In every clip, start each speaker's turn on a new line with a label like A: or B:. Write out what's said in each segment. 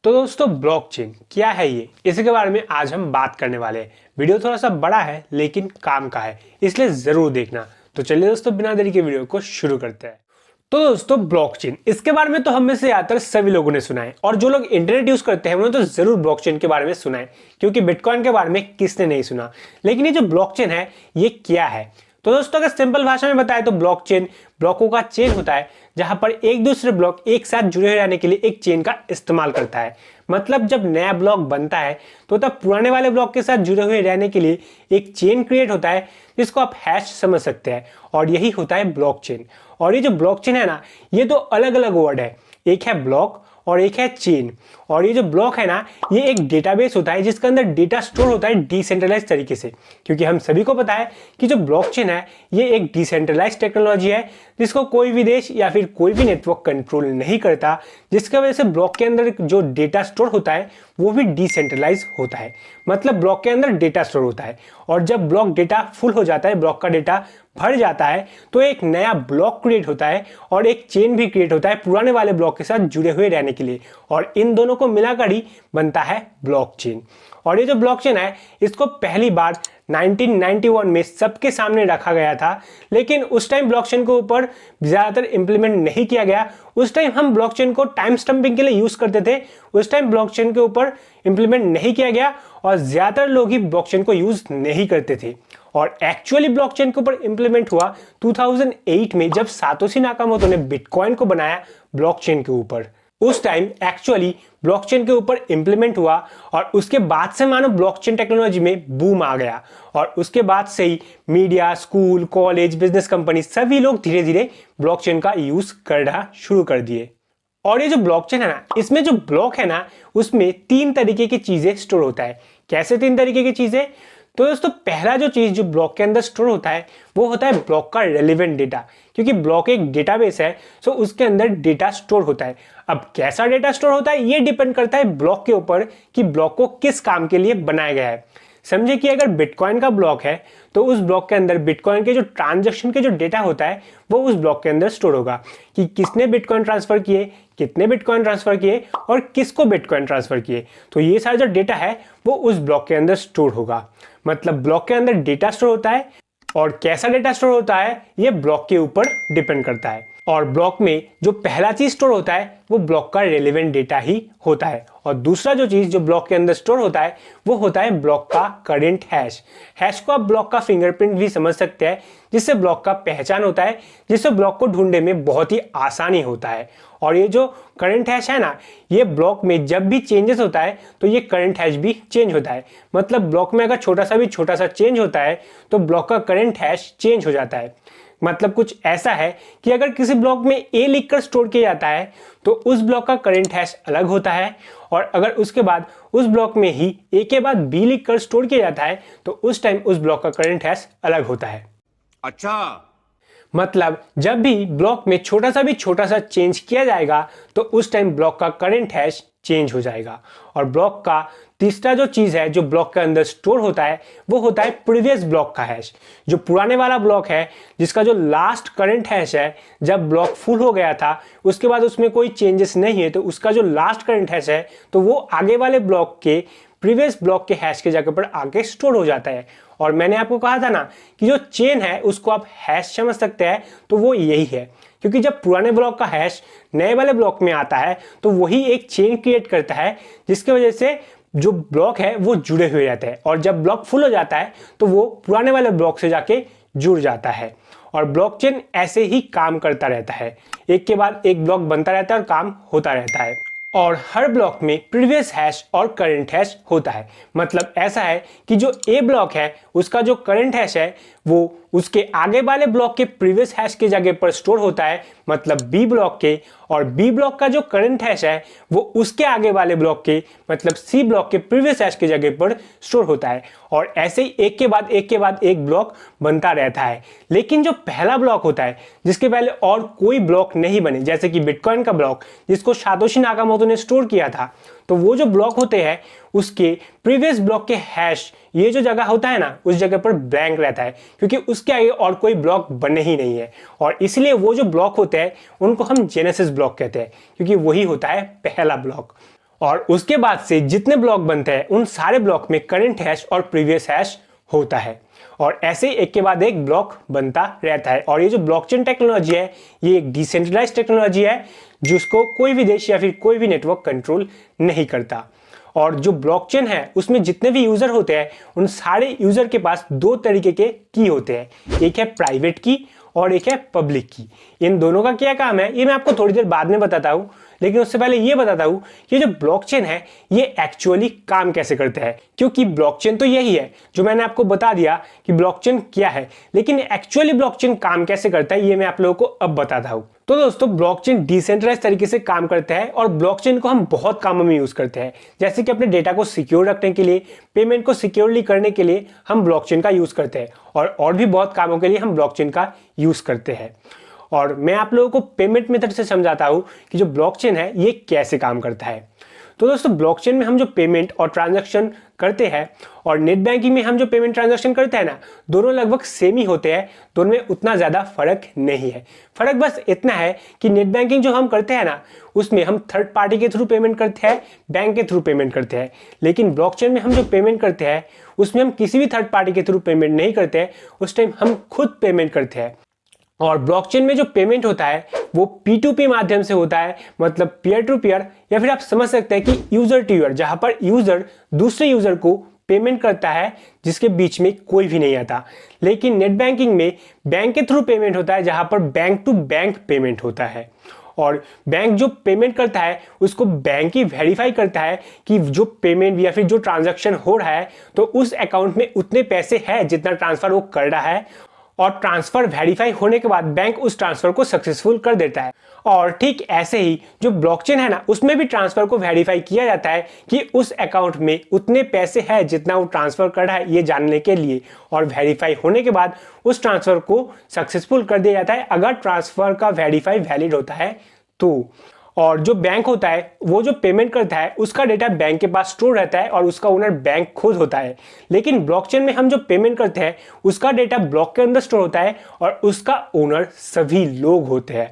A: तो दोस्तों ब्लॉकचेन क्या है ये, इसी के बारे में आज हम बात करने वाले हैं। वीडियो थोड़ा सा बड़ा है लेकिन काम का है, इसलिए जरूर देखना। तो चलिए दोस्तों बिना देरी के वीडियो को शुरू करते हैं। तो दोस्तों ब्लॉकचेन, इसके बारे में तो हम में से ज्यादातर सभी लोगों ने सुना है, और जो लोग इंटरनेट यूज करते हैं उन्होंने तो जरूर ब्लॉकचेन के बारे में सुना है, क्योंकि बिटकॉइन के बारे में किसने नहीं सुना। लेकिन ये जो ब्लॉकचेन है ये क्या है? तो दोस्तों अगर सिंपल भाषा में बताएं तो ब्लॉकचेन ब्लॉकों का चेन होता है, जहां पर एक दूसरे ब्लॉक एक साथ जुड़े रहने के लिए एक चेन का इस्तेमाल करता है। मतलब जब नया ब्लॉक बनता है तो तब पुराने वाले ब्लॉक के साथ जुड़े हुए रहने के लिए एक चेन क्रिएट होता है, जिसको आप हैश समझ सकते हैं, और यही होता है ब्लॉकचेन। और ये जो ब्लॉकचेन है ना, ये दो अलग अलग वर्ड है, एक है ब्लॉक और एक है चेन। और ये जो ब्लॉक है ना, ये एक डेटाबेस होता है जिसके अंदर डेटा स्टोर होता है डिसेंट्रलाइज तरीके से, क्योंकि हम सभी को पता है कि जो ब्लॉकचेन है ये एक डिसेंट्रलाइज टेक्नोलॉजी है जिसको कोई भी देश या फिर कोई भी नेटवर्क कंट्रोल नहीं करता, जिसकी वजह से ब्लॉक के अंदर जो डेटा स्टोर होता है वो भी डिसेंट्रलाइज होता है। मतलब ब्लॉक के अंदर डेटा स्टोर होता है, और जब ब्लॉक डेटा फुल हो जाता है, ब्लॉक का डेटा भर जाता है, तो एक नया ब्लॉक क्रिएट होता है और एक चेन भी क्रिएट होता है पुराने वाले ब्लॉक के साथ जुड़े हुए रहने के लिए, और इन दोनों को मिलाकर ही बनता है ब्लॉकचेन। और ये जो ब्लॉकचेन है इसको पहली बार 1991 में सबके सामने रखा गया था, लेकिन उस टाइम ब्लॉकचेन के ऊपर ज्यादातर इंप्लीमेंट नहीं किया गया। उस टाइम हम ब्लॉकचेन को टाइम स्टंपिंग के लिए यूज करते थे, उस टाइम ब्लॉकचेन के ऊपर इंप्लीमेंट नहीं किया गया, और ज्यादातर लोग ही ब्लॉकचेन को यूज नहीं करते थे। और एक्चुअली ब्लॉकचेन के ऊपर इंप्लीमेंट हुआ 2008 में, जब सातोशी नाकामोटो ने बिटकॉइन को बनाया ब्लॉकचेन के ऊपर। उस टाइम एक्चुअली ब्लॉकचेन के ऊपर इंप्लीमेंट हुआ, और उसके बाद से मानो ब्लॉकचेन टेक्नोलॉजी में बूम आ गया, और उसके बाद से ही media, school, college, business company सभी लोग धीरे धीरे ब्लॉकचेन का यूज करना शुरू कर दिए। और ये जो ब्लॉकचेन है ना, इसमें जो ब्लॉक है ना, उसमें 3 तरीके की चीजें स्टोर होता है। कैसे 3 तरीके की चीजें? तो दोस्तों पहला जो चीज जो ब्लॉक के अंदर स्टोर होता है वो होता है ब्लॉक का रेलेवेंट डेटा, क्योंकि ब्लॉक एक डेटाबेस है, सो उसके अंदर डेटा स्टोर होता है। अब कैसा डेटा स्टोर होता है ये डिपेंड करता है ब्लॉक के ऊपर कि ब्लॉक को किस काम के लिए बनाया गया है। समझे कि अगर बिटकॉइन का ब्लॉक है तो उस ब्लॉक के अंदर बिटकॉइन के जो ट्रांजैक्शन के जो डेटा होता है वो उस ब्लॉक के अंदर स्टोर होगा, कि किसने बिटकॉइन ट्रांसफर किए, कितने बिटकॉइन ट्रांसफर किए, और किसको बिटकॉइन ट्रांसफर किए। तो ये सारा जो डेटा है वो उस ब्लॉक के अंदर स्टोर होगा। मतलब ब्लॉक के अंदर डेटा स्टोर होता है, और कैसा डेटा स्टोर होता है ये ब्लॉक के ऊपर डिपेंड करता है। और ब्लॉक में जो पहला चीज स्टोर होता है वो ब्लॉक का रेलेवेंट डेटा ही होता है, और दूसरा जो चीज जो ब्लॉक के अंदर स्टोर होता है वो होता है ब्लॉक का करंट हैश। हैश को आप ब्लॉक का फिंगरप्रिंट भी समझ सकते हैं, जिससे ब्लॉक का पहचान होता है, जिससे ब्लॉक को ढूंढने में बहुत ही आसानी होता है। और ये जो करंट हैश है ना, ये ब्लॉक में जब भी चेंजेस होता है तो ये करंट हैश भी चेंज होता है। मतलब ब्लॉक में अगर छोटा सा चेंज होता है तो ब्लॉक का करंट हैश चेंज हो जाता है। मतलब कुछ ऐसा है कि अगर किसी ब्लॉक में ए लिखकर स्टोर किया जाता है तो उस ब्लॉक का करंट हैश अलग होता है, और अगर उसके बाद उस ब्लॉक में ही ए के बाद बी लिखकर स्टोर किया जाता है तो उस टाइम उस ब्लॉक का करंट हैश अलग होता है।
B: अच्छा,
A: मतलब जब भी ब्लॉक में छोटा सा चेंज किया जाएगा तो उस टाइम ब्लॉक का करंट हैश चेंज हो जाएगा। और ब्लॉक का तीसरा जो चीज है जो ब्लॉक के अंदर स्टोर होता है वो होता है प्रीवियस ब्लॉक का हैश। जो पुराने वाला ब्लॉक है, जिसका जो लास्ट करंट हैश है, जब ब्लॉक फुल हो गया था उसके बाद उसमें कोई चेंजेस नहीं है, तो उसका जो लास्ट करंट हैश है तो वो आगे वाले ब्लॉक के प्रीवियस ब्लॉक के हैश के जगह पर आके स्टोर हो जाता है। और मैंने आपको कहा था ना कि जो चेन है उसको आप हैश समझ सकते हैं, तो वो यही है, क्योंकि जब पुराने ब्लॉक का हैश नए वाले ब्लॉक में आता है तो वही एक चेन क्रिएट करता है, जिसकी वजह से जो ब्लॉक है वो जुड़े हुए रहते हैं, और जब ब्लॉक फुल हो जाता है तो वो पुराने वाले ब्लॉक से जाके जुड़ जाता है। और ब्लॉकचेन ऐसे ही काम करता रहता है, एक के बाद एक ब्लॉक बनता रहता है और काम होता रहता है। और हर ब्लॉक में प्रीवियस हैश और करंट हैश होता है। मतलब ऐसा है कि जो ए ब्लॉक है उसका जो करंट हैश है वो उसके आगे वाले ब्लॉक के प्रीवियस हैश के जगह पर स्टोर होता है, मतलब बी ब्लॉक के, और बी ब्लॉक का जो करंट हैश है वो उसके आगे वाले ब्लॉक के मतलब सी ब्लॉक के प्रीवियस हैश के जगह पर स्टोर होता है। और ऐसे ही एक के बाद एक ब्लॉक बनता रहता है। लेकिन जो पहला ब्लॉक होता है जिसके पहले और कोई ब्लॉक नहीं बने, जैसे कि बिटकॉइन का ब्लॉक जिसको सातोशी नाकामोटो ने स्टोर किया था, तो वो जो ब्लॉक होते हैं उसके प्रीवियस ब्लॉक के हैश ये जो जगह होता है ना उस जगह पर ब्लैंक रहता है, क्योंकि उसके आगे और कोई ब्लॉक बने ही नहीं है। और इसलिए वो जो ब्लॉक होते हैं उनको हम जेनेसिस ब्लॉक कहते हैं, क्योंकि वही होता है पहला ब्लॉक। और उसके बाद से जितने ब्लॉक बनते हैं उन सारे ब्लॉक में करंट हैश और प्रीवियस हैश होता है और ऐसे एक के बाद एक ब्लॉक बनता रहता है। और ये जो ब्लॉकचेन टेक्नोलॉजी है ये एक डिसेंट्रलाइज्ड टेक्नोलॉजी है जिसको कोई भी देश या फिर कोई भी नेटवर्क कंट्रोल नहीं करता। और जो ब्लॉकचेन है उसमें जितने भी यूजर होते हैं उन सारे यूजर के पास दो तरीके के की होते हैं, एक है प्राइवेट की और एक है पब्लिक की। इन दोनों का क्या काम है ये मैं आपको थोड़ी देर बाद में बताता हूँ, लेकिन उससे पहले ये बताता हूँ कि जो ब्लॉकचेन है ये एक्चुअली काम कैसे करता है। क्योंकि ब्लॉकचेन तो यही है जो मैंने आपको बता दिया कि ब्लॉकचेन क्या है, लेकिन एक्चुअली ब्लॉकचेन काम कैसे करता है ये मैं आप लोगों को अब बताता हूँ। तो दोस्तों ब्लॉकचेन डिसेंट्रलाइज तरीके से काम करता है और ब्लॉकचेन को हम बहुत कामों में यूज करते हैं, जैसे कि अपने डेटा को सिक्योर रखने के लिए, पेमेंट को सिक्योरली करने के लिए हम ब्लॉकचेन का यूज करते हैं और भी बहुत कामों के लिए हम ब्लॉकचेन का यूज करते हैं। और मैं आप लोगों को पेमेंट मेथड से समझाता हूं कि जो ब्लॉकचेन है ये कैसे काम करता है। तो दोस्तों ब्लॉकचेन में हम जो पेमेंट और ट्रांजैक्शन करते हैं और नेट बैंकिंग में हम जो पेमेंट ट्रांजैक्शन करते हैं ना, दोनों लगभग सेम ही होते हैं, दोनों में उतना ज़्यादा फर्क नहीं है। फर्क बस इतना है कि नेट बैंकिंग जो हम करते हैं ना उसमें हम थर्ड पार्टी के थ्रू पेमेंट करते हैं, बैंक के थ्रू पेमेंट करते हैं, लेकिन ब्लॉकचेन में हम जो पेमेंट करते हैं उसमें हम किसी भी थर्ड पार्टी के थ्रू पेमेंट नहीं करते हैं, उस टाइम हम खुद पेमेंट करते हैं। और ब्लॉकचेन में जो पेमेंट होता है वो P2P माध्यम से होता है, मतलब पीयर टू पीयर, या फिर आप समझ सकते हैं कि यूजर टू यूजर, जहां पर यूजर दूसरे यूजर को पेमेंट करता है जिसके बीच में कोई भी नहीं आता। लेकिन नेट बैंकिंग में बैंक के थ्रू पेमेंट होता है जहां पर बैंक टू बैंक पेमेंट होता है और बैंक जो पेमेंट करता है उसको बैंक ही वेरीफाई करता है कि जो पेमेंट या फिर जो ट्रांजैक्शन हो रहा है तो उस अकाउंट में उतने पैसे हैं जितना ट्रांसफर वो कर रहा है, और ट्रांसफर वेरीफाई होने के बाद बैंक उस ट्रांसफर को सक्सेसफुल कर देता है। और ठीक ऐसे ही जो ब्लॉकचेन है ना उसमें भी ट्रांसफर को वेरीफाई किया जाता है कि उस अकाउंट में उतने पैसे हैं जितना वो ट्रांसफर कर रहा है ये जानने के लिए, और वेरीफाई होने के बाद उस ट्रांसफर को सक्सेसफुल कर दिया जाता है अगर ट्रांसफर का वेरीफाई वैलिड होता है तो। और जो बैंक होता है वो जो पेमेंट करता है उसका डेटा बैंक के पास स्टोर रहता है और उसका ओनर बैंक खुद होता है। लेकिन ब्लॉकचेन में हम जो पेमेंट करते हैं उसका डेटा ब्लॉक के अंदर स्टोर होता है और उसका ओनर सभी लोग होते हैं।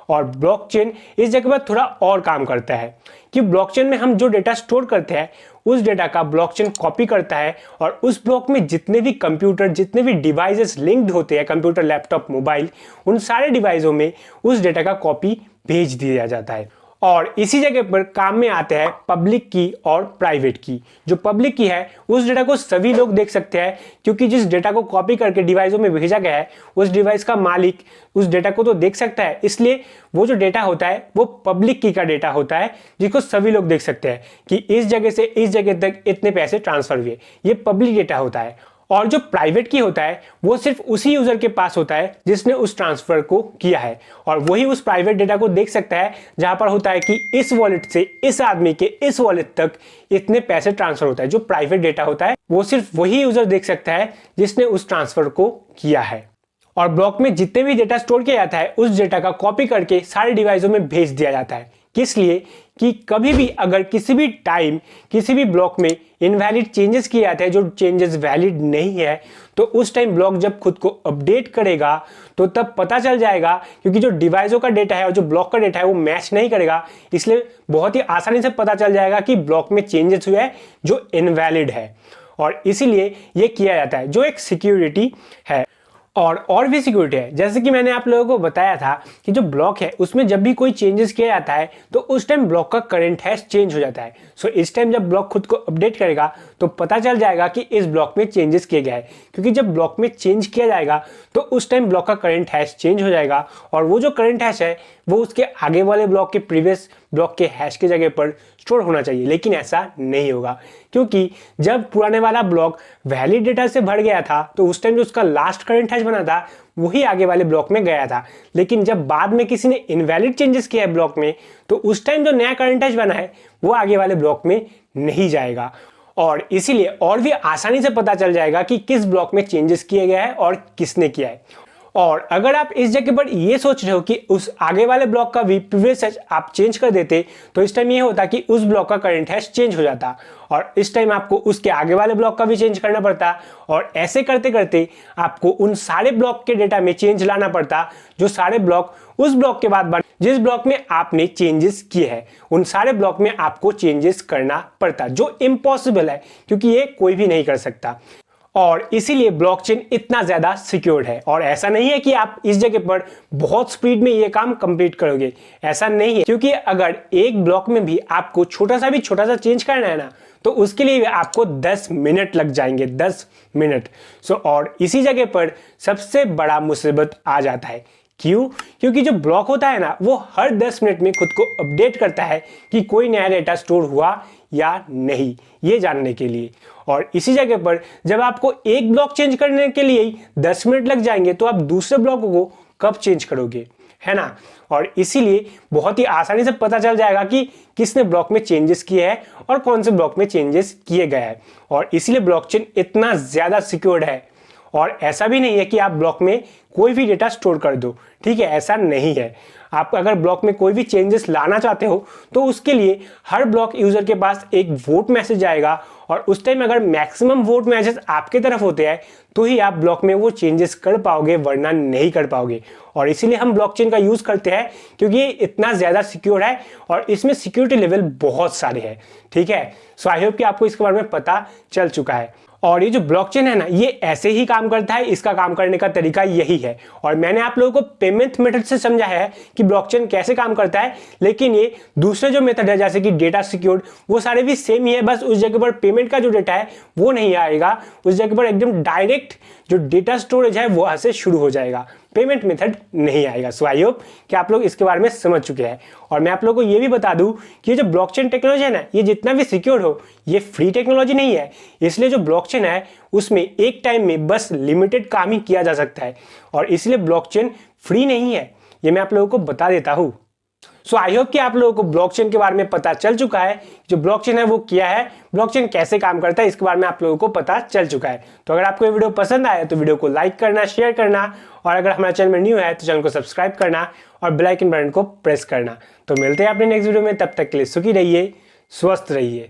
A: और ब्लॉकचेन इस जगह पर थोड़ा और काम करता है कि ब्लॉकचेन में हम जो डेटा स्टोर करते हैं उस डेटा का ब्लॉकचेन कॉपी करता है और उस ब्लॉक में जितने भी कंप्यूटर, जितने भी डिवाइसेस लिंक्ड होते हैं, कंप्यूटर, लैपटॉप, मोबाइल, उन सारे डिवाइसों में उस डेटा का कॉपी भेज दिया जाता है। और इसी जगह पर काम में आते हैं पब्लिक की और प्राइवेट की। जो पब्लिक की है उस डेटा को सभी लोग देख सकते हैं, क्योंकि जिस डेटा को कॉपी करके डिवाइसों में भेजा गया है उस डिवाइस का मालिक उस डेटा को तो देख सकता है, इसलिए वो जो डेटा होता है वो पब्लिक की का डेटा होता है जिसको सभी लोग देख सकते हैं कि इस जगह से इस जगह तक इतने पैसे ट्रांसफर हुए, ये पब्लिक डेटा होता है। और जो प्राइवेट की होता है वो सिर्फ उसी यूजर के पास होता है जिसने उस ट्रांसफर को किया है, और वही उस प्राइवेट डेटा को देख सकता है जहां पर होता है कि इस वॉलेट से इस आदमी के इस वॉलेट तक इतने पैसे ट्रांसफर होता है। जो प्राइवेट डेटा होता है वो सिर्फ वही यूजर देख सकता है जिसने उस ट्रांसफर को किया है। और ब्लॉक में जितने भी डेटा स्टोर किया जाता है उस डेटा का कॉपी करके सारे डिवाइसों में भेज दिया जाता है। किस लिए? कि कभी भी अगर किसी भी टाइम किसी भी ब्लॉक में इनवैलिड चेंजेस किए जाते हैं, जो चेंजेस वैलिड नहीं है, तो उस टाइम ब्लॉक जब खुद को अपडेट करेगा तो तब पता चल जाएगा, क्योंकि जो डिवाइसों का डेटा है और जो ब्लॉक का डेटा है वो मैच नहीं करेगा, इसलिए बहुत ही आसानी से पता चल जाएगा कि ब्लॉक में चेंजेस हुए हैं जो इनवैलिड है। और इसीलिए ये किया जाता है, जो एक सिक्योरिटी है। और भी सिक्योरिटी है, जैसे कि मैंने आप लोगों को बताया था कि जो ब्लॉक है उसमें जब भी कोई चेंजेस किया जाता है तो उस टाइम ब्लॉक का करंट हैश चेंज हो जाता है। सो इस टाइम जब ब्लॉक खुद को अपडेट करेगा तो पता चल जाएगा कि इस ब्लॉक में चेंजेस किए गए हैं, क्योंकि जब ब्लॉक में चेंज किया जाएगा तो उस टाइम ब्लॉक का करंट हैश चेंज हो जाएगा, और वो जो करंट हैश है वो उसके आगे वाले ब्लॉक के प्रीवियस ब्लॉक के हैश की जगह पर स्टोर होना चाहिए। लेकिन ऐसा नहीं होगा, क्योंकि जब पुराने वाला ब्लॉक वैलिड डेटा से भर गया था तो उस टाइम जो उसका लास्ट करंट हैश बना था वही आगे वाले ब्लॉक में गया था। लेकिन जब बाद में किसी ने इनवैलिड चेंजेस किया है ब्लॉक में तो उस टाइम जो नया करंट हैश बना है वो आगे वाले ब्लॉक में नहीं जाएगा। और इसीलिए और भी आसानी से पता चल जाएगा कि किस ब्लॉक में चेंजेस किए गए हैं और किसने किया है। और अगर आप इस जगह पर ये सोच रहे हो कि उस आगे वाले ब्लॉक का भी प्रीवियस हैश आप चेंज कर देते तो इस टाइम ये होता कि उस ब्लॉक का करंट हैश चेंज हो जाता और इस टाइम आपको उसके आगे वाले ब्लॉक का भी चेंज करना पड़ता और ऐसे करते करते आपको उन सारे ब्लॉक के डेटा में चेंज लाना पड़ता जो सारे ब्लॉक उस ब्लॉक के बाद जिस ब्लॉक में आपने चेंजेस किए हैं उन सारे ब्लॉक में आपको चेंजेस करना पड़ता जो इम्पॉसिबल है क्योंकि ये कोई भी नहीं कर सकता और इसीलिए ब्लॉकचेन इतना ज्यादा सिक्योर्ड है। और ऐसा नहीं है कि आप इस जगह पर बहुत स्पीड में ये काम कंप्लीट करोगे, ऐसा नहीं है, क्योंकि अगर एक ब्लॉक में भी आपको छोटा सा चेंज करना है ना तो उसके लिए भी आपको 10 मिनट लग जाएंगे, 10 मिनट। और इसी जगह पर सबसे बड़ा मुसीबत आ जाता है। क्यों? क्योंकि जो ब्लॉक होता है ना वो हर 10 मिनट में खुद को अपडेट करता है कि कोई नया डेटा स्टोर हुआ या नहीं, ये जानने के लिए। और इसी जगह पर जब आपको एक ब्लॉक चेंज करने के लिए ही 10 मिनट लग जाएंगे तो आप दूसरे ब्लॉक को कब चेंज करोगे, है ना। और इसीलिए बहुत ही आसानी से पता चल जाएगा कि किसने ब्लॉक में चेंजेस किए हैं और कौन से ब्लॉक में चेंजेस किए गए हैं। और इसीलिए ब्लॉकचेन इतना ज्यादा सिक्योर्ड है। और ऐसा भी नहीं है कि आप ब्लॉक में कोई भी डेटा स्टोर कर दो, ठीक है, ऐसा नहीं है। आप अगर ब्लॉक में कोई भी चेंजेस लाना चाहते हो तो उसके लिए हर ब्लॉक यूजर के पास एक वोट मैसेज आएगा और उस टाइम अगर मैक्सिमम वोट मैसेज आपके तरफ होते हैं तो ही आप ब्लॉक में वो चेंजेस कर पाओगे, वरना नहीं कर पाओगे। और इसीलिए हम ब्लॉकचेन का यूज करते हैं क्योंकि ये इतना ज्यादा सिक्योर है और इसमें सिक्योरिटी लेवल बहुत सारे हैं, ठीक है। सो आई होप कि आपको इसके बारे में पता चल चुका है। और ये जो ब्लॉकचेन है ना ये ऐसे ही काम करता है, इसका काम करने का तरीका यही है। और मैंने आप लोगों को पेमेंट मेथड से समझा है कि ब्लॉकचेन कैसे काम करता है, लेकिन ये दूसरे जो मेथड है जैसे कि डेटा सिक्योर्ड वो सारे भी सेम ही है, बस उस जगह पर पेमेंट का जो डेटा है वो नहीं आएगा, उस जगह पर एकदम डायरेक्ट जो डेटा स्टोरेज है वो ऐसे शुरू हो जाएगा, पेमेंट मेथड नहीं आएगा। सो आई होप कि आप लोग इसके बारे में समझ चुके हैं। और मैं आप लोगों को ये भी बता दूं कि ये जो ब्लॉकचेन टेक्नोलॉजी है ना ये जितना भी सिक्योर हो ये फ्री टेक्नोलॉजी नहीं है, इसलिए जो ब्लॉकचेन है उसमें एक टाइम में बस लिमिटेड काम ही किया जा सकता है और इसलिए ब्लॉकचेन फ्री नहीं है, ये मैं आप लोगों को बता देता हूं। सो आई होप कि आप लोगों को ब्लॉकचेन के बारे में पता चल चुका है, जो ब्लॉकचेन है वो क्या है, ब्लॉकचेन कैसे काम करता है, इसके बारे में आप लोगों को पता चल चुका है। तो अगर आपको ये वीडियो पसंद आया तो वीडियो को लाइक करना, शेयर करना और अगर हमारे चैनल में न्यू है तो चैनल को सब्सक्राइब करना और बेल आइकन बटन को प्रेस करना। तो मिलते हैं अपने नेक्स्ट वीडियो में, तब तक के लिए सुखी रहिए, स्वस्थ रहिए।